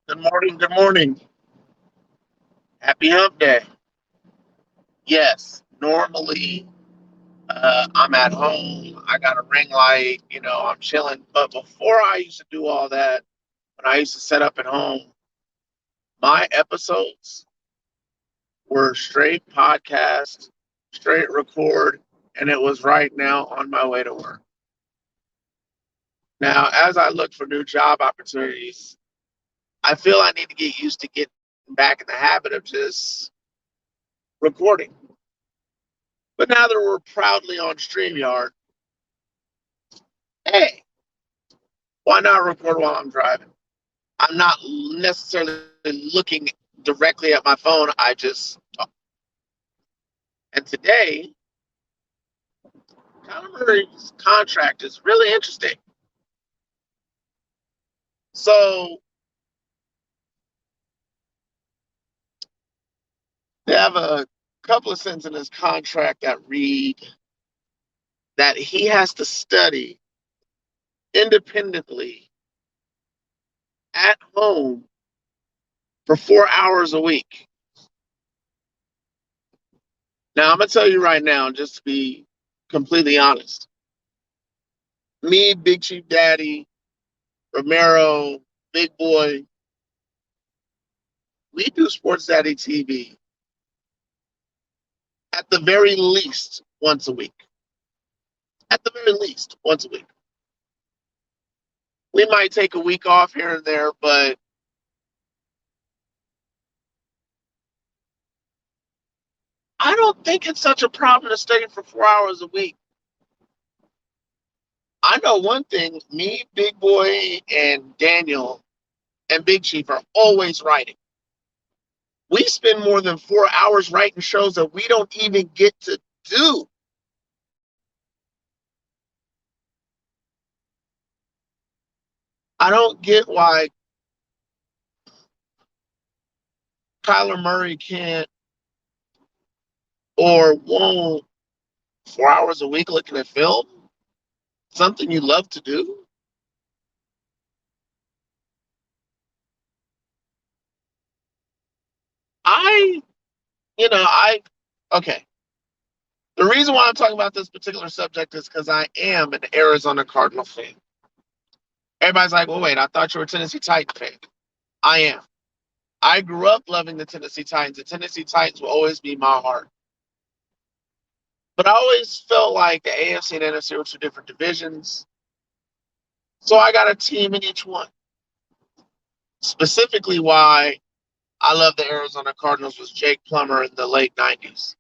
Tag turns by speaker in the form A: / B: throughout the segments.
A: Good morning. Good morning. Happy Hump Day. Yes, normally I'm at home. I got a ring light. I'm chilling. But before I used to do all that, when I used to set up at home, my episodes were straight podcast, straight record, and it was right now on my way to work. Now, as I look for new job opportunities, I feel I need to get used to getting back in the habit of just recording. But now that we're proudly on StreamYard, hey, why not record while I'm driving? I'm not necessarily looking directly at my phone. I just talk. And today, Kyler Murray's contract is really interesting. So they have a couple of sentences in his contract that read that he has to study independently at home for 4 hours a week. Now, I'm going to tell you right now, just to be completely honest, me, Big Chief Daddy, Romero, Big Boy, we do Sports Daddy TV at the very least once a week. At the very least once a week. We might take a week off here and there, but I don't think it's such a problem to study for 4 hours a week. I know one thing, me, Big Boy, and Daniel and Big Chief are always writing. We spend more than 4 hours writing shows that we don't even get to do. I don't get why Kyler Murray can't or won't 4 hours a week looking at film. Something you love to do. I, okay. The reason why I'm talking about this particular subject is because I am an Arizona Cardinal fan. Everybody's like, well, wait, I thought you were a Tennessee Titan fan. I am. I grew up loving the Tennessee Titans. The Tennessee Titans will always be my heart. But I always felt like the AFC and NFC were two different divisions. So I got a team in each one. Specifically, why I love the Arizona Cardinals was Jake Plummer in the late 90s.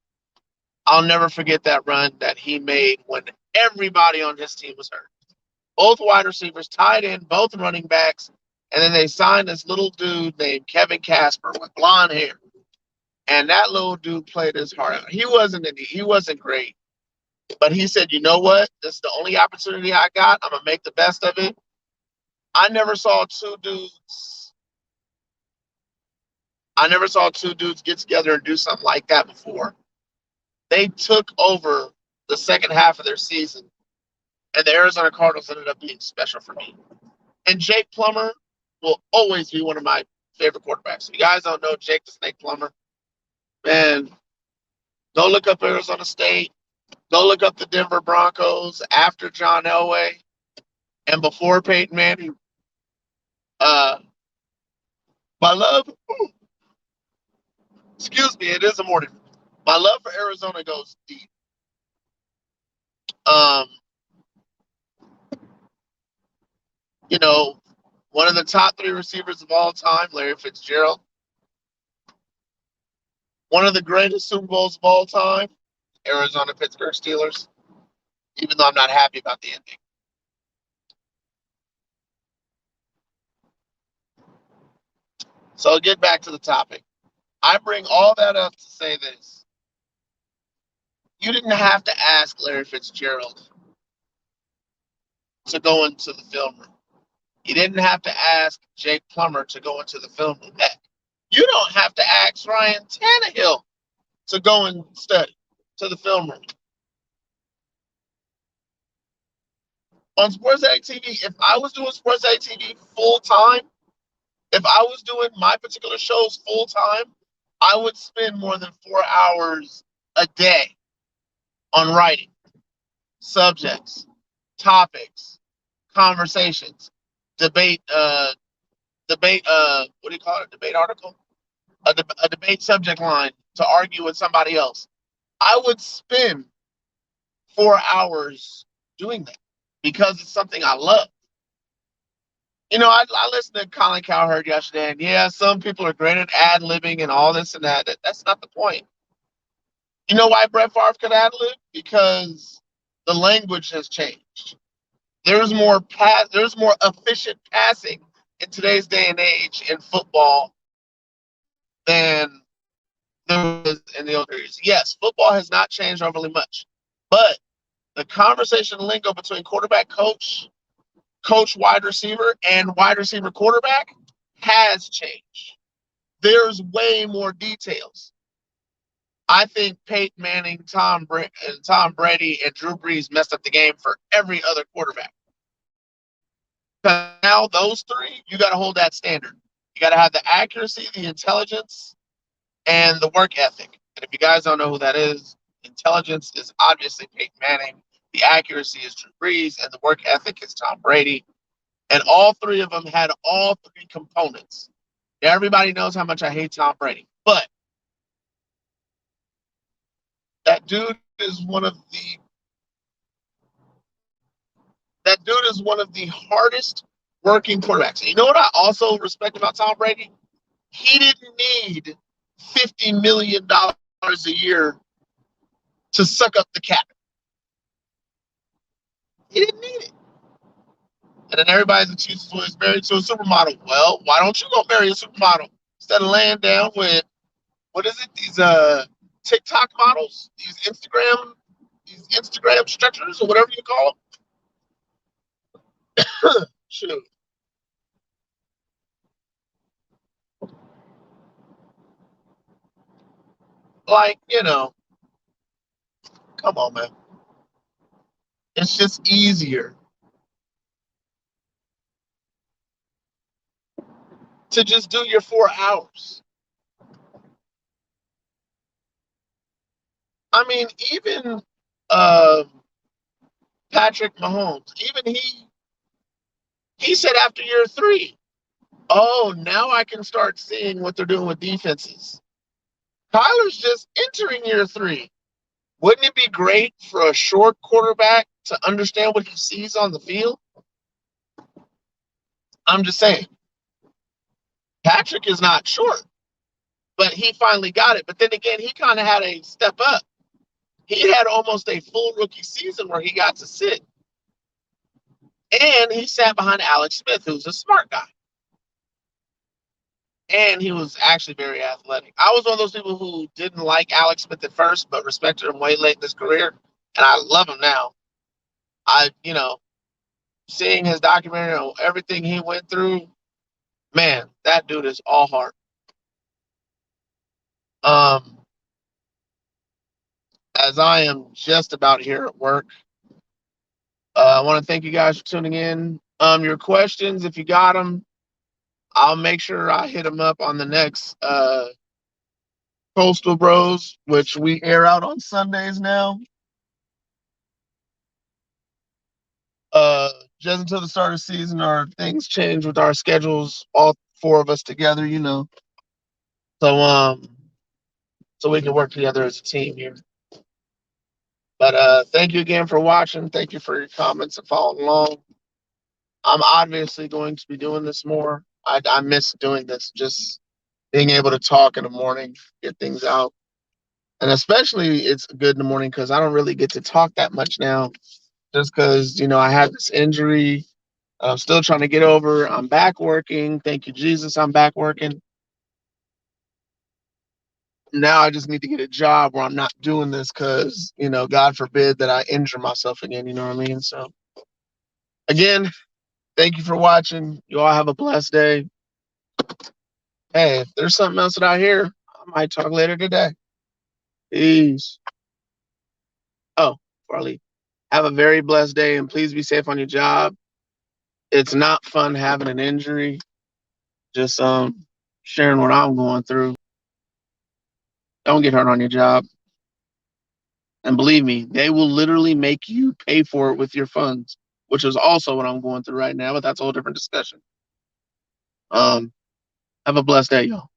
A: I'll never forget that run that he made when everybody on his team was hurt. Both wide receivers, tight end, both running backs, and then they signed this little dude named Kevin Casper with blonde hair. And that little dude played his heart out. He wasn't great. But he said, you know what? This is the only opportunity I got. I'm gonna make the best of it. I never saw two dudes. I never saw two dudes get together and do something like that before. They took over the second half of their season, and the Arizona Cardinals ended up being special for me. And Jake Plummer will always be one of my favorite quarterbacks. If you guys don't know Jake the Snake Plummer, man, go look up Arizona State. Go look up the Denver Broncos after John Elway and before Peyton Manning. Uh, my love, excuse me, it is a morning. My love for Arizona goes deep. Um, you know, one of the top three receivers of all time, Larry Fitzgerald. One of the greatest Super Bowls of all time, Arizona Pittsburgh Steelers. Even though I'm not happy about the ending. So get back to the topic. I bring all that up to say this. You didn't have to ask Larry Fitzgerald to go into the film room. You didn't have to ask Jake Plummer to go into the film room. Heck, you don't have to ask Ryan Tannehill to go and study to the film room. On Sports TV, if I was doing Sports TV full time, If I was doing my particular shows full time, I would spend more than 4 hours a day on writing subjects, topics, conversations, debate, what do you call it? Debate article, a debate subject line to argue with somebody else. I would spend 4 hours doing that because it's something I love. I listened to Colin Cowherd yesterday, and yeah, some people are great at ad libbing and all this and that. That's not the point. You know why Brett Favre could ad lib? Because the language has changed. There's more efficient passing in today's day and age in football than there was in the old days. Yes, football has not changed overly much, but the conversation lingo between quarterback coach wide receiver, and wide receiver quarterback has changed. There's way more details. I think Peyton Manning, Tom Brady, and Drew Brees messed up the game for every other quarterback. Now those three, you got to hold that standard. You got to have the accuracy, the intelligence, and the work ethic. And if you guys don't know who that is, intelligence is obviously Peyton Manning, the accuracy is Drew Brees, and the work ethic is Tom Brady. And all three of them had all three components. Everybody knows how much I hate Tom Brady, but that dude is one of the hardest working quarterbacks. And you know what I also respect about Tom Brady? He didn't need $50 million a year to suck up the cap. He didn't need it. And then everybody's excuses was married to a supermodel. Well, why don't you go marry a supermodel instead of laying down with, what is it? These TikTok models, these Instagram stretchers, or whatever you call them. Shoot. Like, come on, man. It's just easier to just do your 4 hours. I mean, even uh, Patrick Mahomes, even he said after year 3, oh, now I can start seeing what they're doing with defenses. Kyler's just entering year 3. Wouldn't it be great for a short quarterback to understand what he sees on the field? I'm just saying. Patrick is not short, but he finally got it. But then again, he kind of had a step up. He had almost a full rookie season where he got to sit. And he sat behind Alex Smith, who's a smart guy. And he was actually very athletic. I was one of those people who didn't like Alex Smith at first, but respected him way late in his career. And I love him now. Seeing his documentary on everything he went through, man, that dude is all heart. As I am just about here at work, I want to thank you guys for tuning in. Your questions, if you got them, I'll make sure I hit them up on the next Coastal Bros, which we air out on Sundays now. Just until the start of the season, our things change with our schedules, all 4 of us together, so we can work together as a team here. But thank you again for watching. Thank you for your comments and following along. I'm obviously going to be doing this more. I miss doing this, just being able to talk in the morning, get things out. And especially it's good in the morning because I don't really get to talk that much now just because, I had this injury. I'm still trying to get over. I'm back working. Thank you, Jesus. I'm back working. Now I just need to get a job where I'm not doing this because, God forbid that I injure myself again. You know what I mean? So, again, thank you for watching. You all have a blessed day. Hey, if there's something else that I hear, I might talk later today. Peace. Oh, Farley, have a very blessed day and please be safe on your job. It's not fun having an injury. Just sharing what I'm going through. Don't get hurt on your job. And believe me, they will literally make you pay for it with your funds, which is also what I'm going through right now, but that's a whole different discussion. Have a blessed day, y'all.